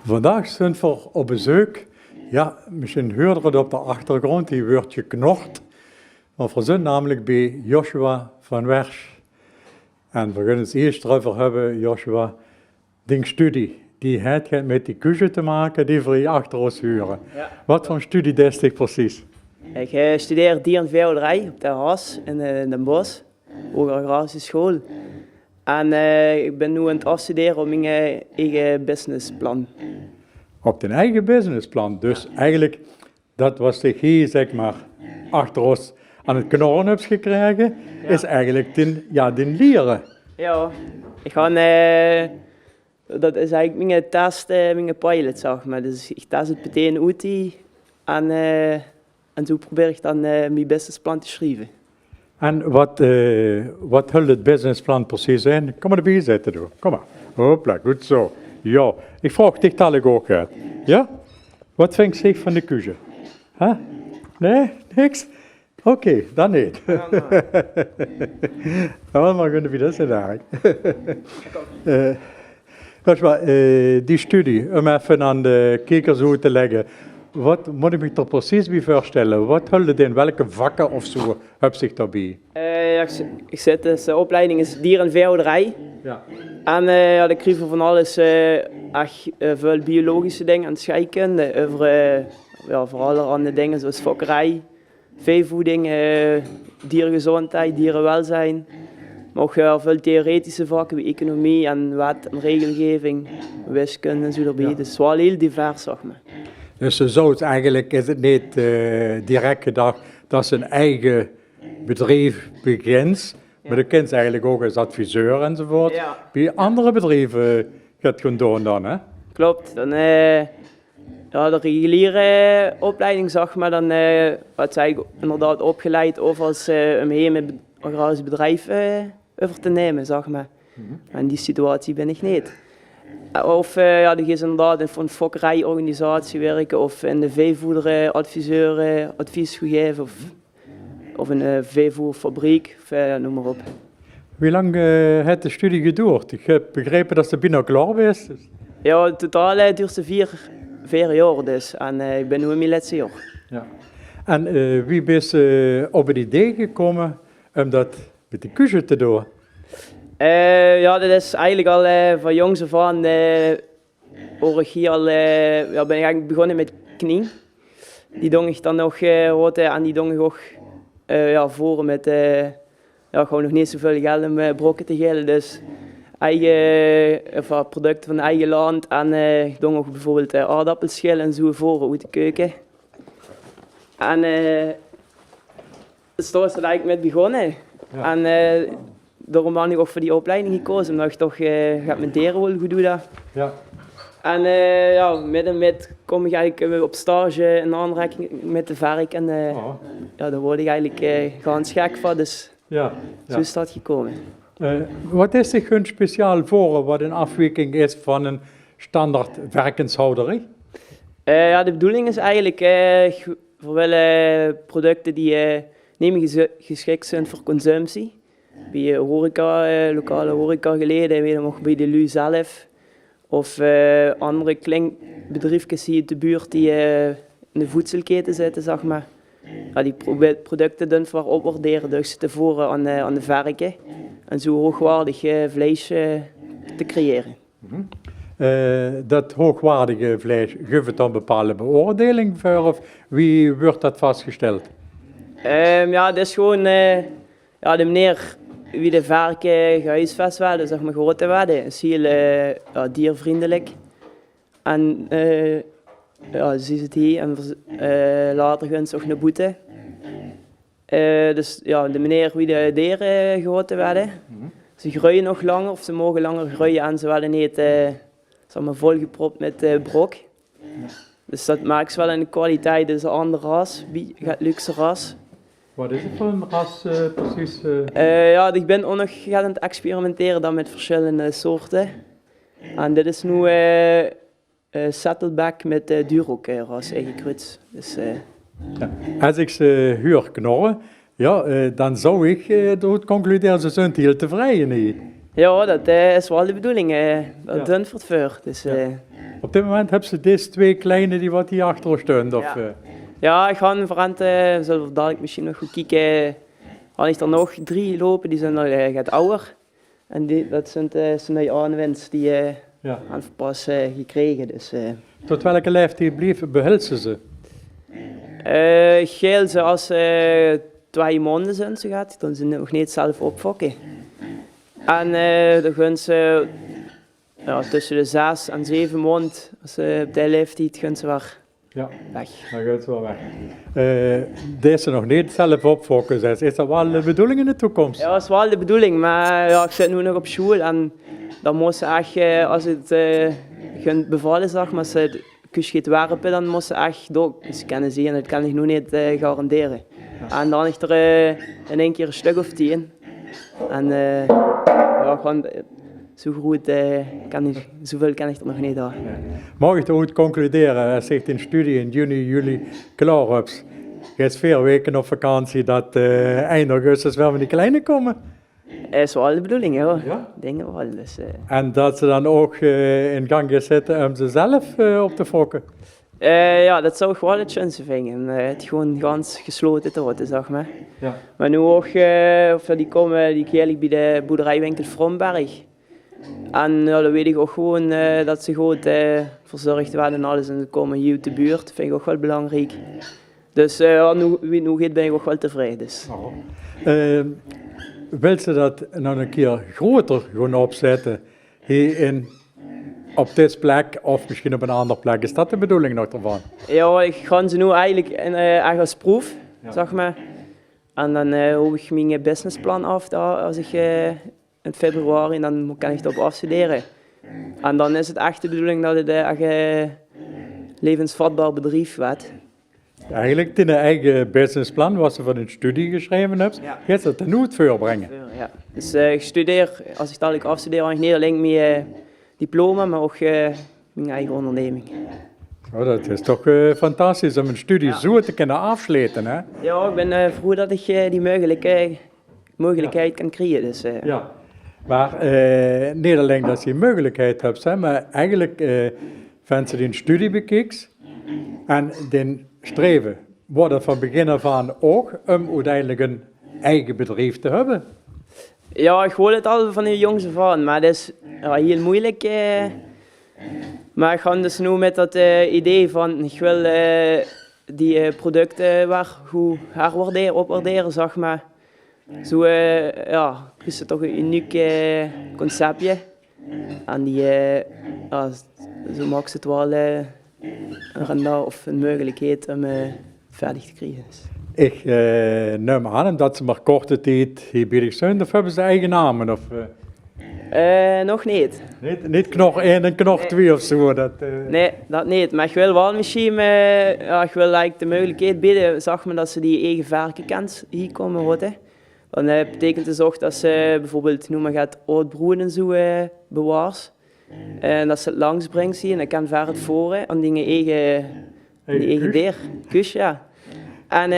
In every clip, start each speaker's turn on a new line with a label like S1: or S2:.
S1: Vandaag zijn we op bezoek. Ja, misschien hoort het op de achtergrond, die wordt geknord. Maar we zijn namelijk bij Joshua van Wersch. En we gaan het eerst erover hebben, Joshua, die studie. Die heeft met die keuze te maken die we hier achter ons huren.
S2: Ja.
S1: Wat voor studie deed ik precies?
S2: Ik studeer dier- en veehouderij op de Haas in Den Bosch, Hogere Agrarische School. En ik ben nu aan het afstuderen op mijn eigen businessplan.
S1: Op een eigen businessplan. Dus eigenlijk, dat was de hier, zeg maar, achter ons aan het knorren hebt gekregen, is eigenlijk den leren.
S2: Ja, ik ga, dat is eigenlijk mijn test, mijn pilot, zeg maar. Dus ik test het meteen uit en zo probeer ik dan mijn businessplan te schrijven.
S1: En wat houdt het businessplan precies in? Kom maar erbij zitten, doe. Kom maar. Hopla, goed zo. Ja, ik vraag dich dadelijk ook uit. Ja? Wat vindt zich van de keuze? Huh? Nee? Niks? Oké, dan niet. Nou, maar kunnen we dat zijn eigenlijk. Die studie, om even aan de kijkers uit te leggen. Wat moet ik me er precies bij voorstellen? Wat houdt het in? Welke vakken of zo heb zich daarbij?
S2: Ik zit dus, de opleiding is dier- en veehouderij.
S1: Ja.
S2: En dan krijg je van alles, echt veel biologische dingen en scheikunde. Over vooral andere dingen zoals fokkerij, veevoeding, diergezondheid, dierenwelzijn. Maar ook veel theoretische vakken, bij economie en wet en regelgeving, wiskunde en zo erbij.
S1: Ja.
S2: Dus het is wel heel divers, zeg maar.
S1: Dus zo is eigenlijk is het niet direct gedacht dat ze een eigen bedrijf begint. Maar dat kent ze eigenlijk ook als adviseur enzovoort.
S2: Ja.
S1: Bij andere bedrijven gaat gewoon doen dan, hè?
S2: Klopt. Dan, ja, de reguliere opleiding, zeg maar, dan werd zij inderdaad opgeleid of als een hele agrarisch bedrijf over te nemen, zeg maar. Maar in die situatie ben ik niet. Of ja, die is inderdaad in een fokkerijorganisatie werken of in de veevoeder adviseur advies geven of in een veevoerfabriek, of noem maar op.
S1: Hoe lang heeft de studie geduurd? Ik heb begrepen dat ze bijna klaar is.
S2: Ja, in totaal duurt ze vier jaar dus en ik ben nu in mijn laatste jaar.
S1: Ja. En wie is op het idee gekomen om dat met de keuze te doen?
S2: Ja, dat is eigenlijk al van jongs af aan. Ben ik eigenlijk begonnen met knie. Die dong ik dan nog en die dong ik ook voor met gewoon nog niet zoveel geld om brokken te gelen. Dus eigen producten van eigen land en ik dong ook bijvoorbeeld aardappelschillen en zo voor uit de keuken. En zo is het eigenlijk met begonnen.
S1: Ja.
S2: En daarom heb ik ook voor die opleiding gekozen, omdat ik toch ga met dieren wel goed doen.
S1: Ja.
S2: En ja, met kom ik eigenlijk op stage in aanraking met de vark en ja, daar word ik eigenlijk ganz gek van, dus
S1: Ja.
S2: zo is dat gekomen.
S1: Wat is zich hun speciaal voor wat een afwijking is van een standaard werkenshouderij?
S2: Ja, de bedoeling is eigenlijk voor wel producten die niet geschikt zijn voor consumptie. Bij horeca, lokale horecageleden, weet je nog, bij de LU zelf. Of andere bedrijfjes hier in de buurt die in de voedselketen zitten, zeg maar. Ja, die producten dan voor opwaarderen door ze te voeren aan de varken. En zo hoogwaardig vlees te creëren.
S1: Dat hoogwaardige vlees, geeft het dan bepaalde beoordeling voor of wie wordt dat vastgesteld?
S2: Ja, dat is gewoon ja, de meneer wie de varken gehuisvest werden, zeg maar grote werden, is heel diervriendelijk. En ja, zie je het hier en later gaan ze ook naar boete. Dus ja, de meneer wie de dieren gehouden werden, ze groeien nog langer of ze mogen langer groeien en ze werden niet zeg maar, volgepropt met brok. Dus dat maakt ze wel in de kwaliteit, dus een andere ras, luxe ras.
S1: Wat is het voor een ras precies?
S2: Ja, ik ben ook nog aan het experimenteren dan met verschillende soorten. En dit is nu Saddleback met Duroc ras ingekruid. Dus,
S1: Ja. Als ik ze huur knorren, ja, dan zou ik eruit concluderen ze zijn heel tevreden.
S2: ja, dat is wel de bedoeling. Dat doen voor het vuur. Dus,
S1: Op dit moment hebben ze deze 2 kleine die wat hier achter stonden. Of,
S2: Ja. Ja, ik ga voorhand, zullen we dadelijk misschien nog goed kijken. Had ik er nog 3 lopen, die zijn al wat ouder. En dat zijn de aanwinst die
S1: ja.
S2: aan pas gekregen. Dus,
S1: Tot welke leeftijd behelzen ze?
S2: geel ze als 2 maanden zijn ze gaat, dan ze nog niet zelf opfokken. En dan gaan ze tussen de 6 en 7 maanden, als ze op die leeftijd gaan ze weer weg.
S1: Dan gaat ze wel weg. Deze nog niet zelf opfokken, is dat wel de bedoeling in de toekomst?
S2: Ja, dat is wel de bedoeling, maar ja, ik zit nu nog op school en dan moet ze echt, als het gaat bevallen, zeg maar, als ze het kus gaat werpen, dan moet ze echt door. Dus ze kunnen zien, dat kan ik nu niet garanderen. Ja. En dan is er in 1 keer een stuk of 10. En ja, gewoon zo goed zoveel kan ik er nog niet aan.
S1: Ja. Mag ik ooit concluderen, als ik in studie in juni, juli klaar heb, je hebt 4 weken op vakantie, dat eind augustus wel met die kleine komen?
S2: Dat is wel de bedoeling, ja.
S1: Ja?
S2: Dingen wel. Dus,
S1: En dat ze dan ook in gang gaan zetten om ze zelf op te fokken?
S2: Ja, dat zou ik wel het schönste vinden. Het gewoon gans gesloten te worden, zeg maar.
S1: Ja.
S2: Maar nu ook, die komen die keer bij de boerderijwinkel Fromberg. En ja, dan weet ik ook gewoon dat ze goed verzorgd werden en alles. En ze komen hier uit de buurt, dat vind ik ook wel belangrijk. Dus nu ben ik ook wel tevreden. Dus.
S1: Wil ze dat nog een keer groter gaan opzetten hier op deze plek of misschien op een andere plek? Is dat de bedoeling nog ervan?
S2: Ja, ik ga ze nu eigenlijk echt als proef, zeg maar. En dan hoop ik mijn businessplan af als ik in februari, dan kan ik het op afstuderen. En dan is het echt de bedoeling dat het echt levensvatbaar bedrijf wordt.
S1: Eigenlijk in de eigen businessplan, wat ze van hun studie geschreven hebt, gaat ze ten uitvoer brengen.
S2: Ja. Dus ik studeer, als ik dadelijk afstudeer, heb ik niet alleen mijn diploma, maar ook mijn eigen onderneming.
S1: Oh, dat is toch fantastisch om een studie zo te kunnen afsluiten, hè?
S2: Ja, ik ben vroeg dat ik die mogelijkheid kan krijgen. Dus,
S1: Ja, maar niet alleen dat je die mogelijkheid hebt, hè, maar eigenlijk vindt ze die studie bekijkt en die streven worden van begin af aan ook om uiteindelijk een eigen bedrijf te hebben.
S2: Ja, ik hoor het al van de jongs af aan, maar dat is heel moeilijk. Maar ik ga dus nu met dat idee van, ik wil die producten goed opwaarderen, zeg maar. Zo is het toch een uniek conceptje. En zo maakt het wel een rendement of een mogelijkheid om verder te krijgen.
S1: Ik neem aan dat ze maar korte tijd hier bezig zijn, of hebben ze eigen namen? Of,
S2: nog niet.
S1: Niet knor 1 en knor 2 of zo?
S2: Nee, dat niet. Maar ik wil wel misschien ik wil eigenlijk de mogelijkheid bieden, zeg maar, dat ze die eigen varkenkans hier komen houden. Dan betekent het ook dat ze bijvoorbeeld, noem maar gaat, oudbroeden en zo bewaars. En dat ze het langs brengt en dan kan ver het voren aan die eigen dier, kus, ja. En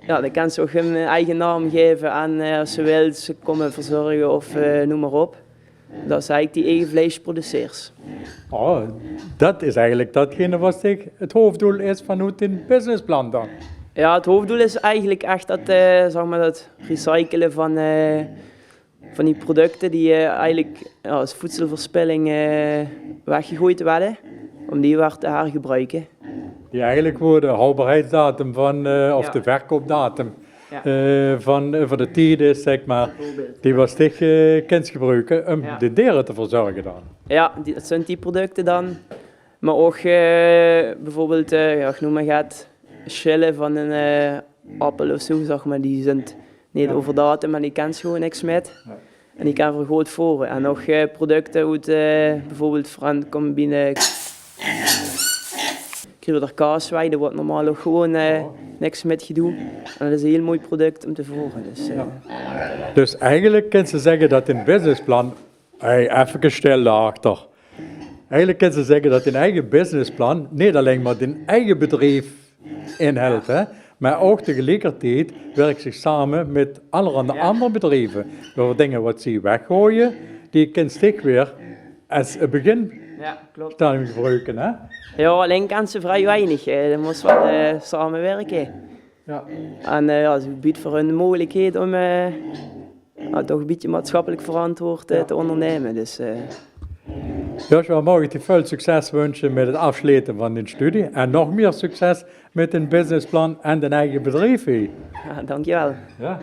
S2: dan kan ze ook hun eigen naam geven en als ze wil, ze komen verzorgen of noem maar op. Dat is eigenlijk die eigen vlees produceert.
S1: Oh, dat is eigenlijk datgene wat het hoofddoel is vanuit een businessplan dan.
S2: Ja, het hoofddoel is eigenlijk echt dat recyclen van die producten die eigenlijk als voedselverspilling weggegooid werden, om die weer te hergebruiken.
S1: Die eigenlijk voor de houdbaarheidsdatum of de verkoopdatum van de tijd is, zeg maar, die was zich kunt gebruiken om de dieren te verzorgen dan.
S2: Ja, dat zijn die producten dan. Maar ook bijvoorbeeld, ik noem maar gaat, schillen van een appel of zo, zeg maar, die zijn niet over datum, maar die kan gewoon niks met. Ja. En die kan vergroot voeren. En nog producten uit bijvoorbeeld van komen binnen er kaaswij, dat wordt normaal ook gewoon niks met gedoe. En dat is een heel mooi product om te voeren.
S1: Dus eigenlijk kan ze zeggen dat in businessplan, even stil daarachter. Eigenlijk kan ze zeggen dat in eigen businessplan niet alleen maar een eigen bedrijf inhoudt, hè, maar ook tegelijkertijd werkt zich samen met allerhande andere bedrijven. Door dingen wat ze weggooien, die kan zich weer als een begin
S2: Ja, klopt.
S1: Stel hem gebruiken, hè?
S2: Ja, alleen kan ze vrij weinig. Dat moet wel samenwerken.
S1: Ja.
S2: En ja, ze biedt voor hun de mogelijkheid om toch een beetje maatschappelijk verantwoord te ondernemen. Dus,
S1: Joshua, mag ik je veel succes wensen met het afsluiten van de studie en nog meer succes met een businessplan en een eigen bedrijf.
S2: ja, dankjewel.
S1: Ja.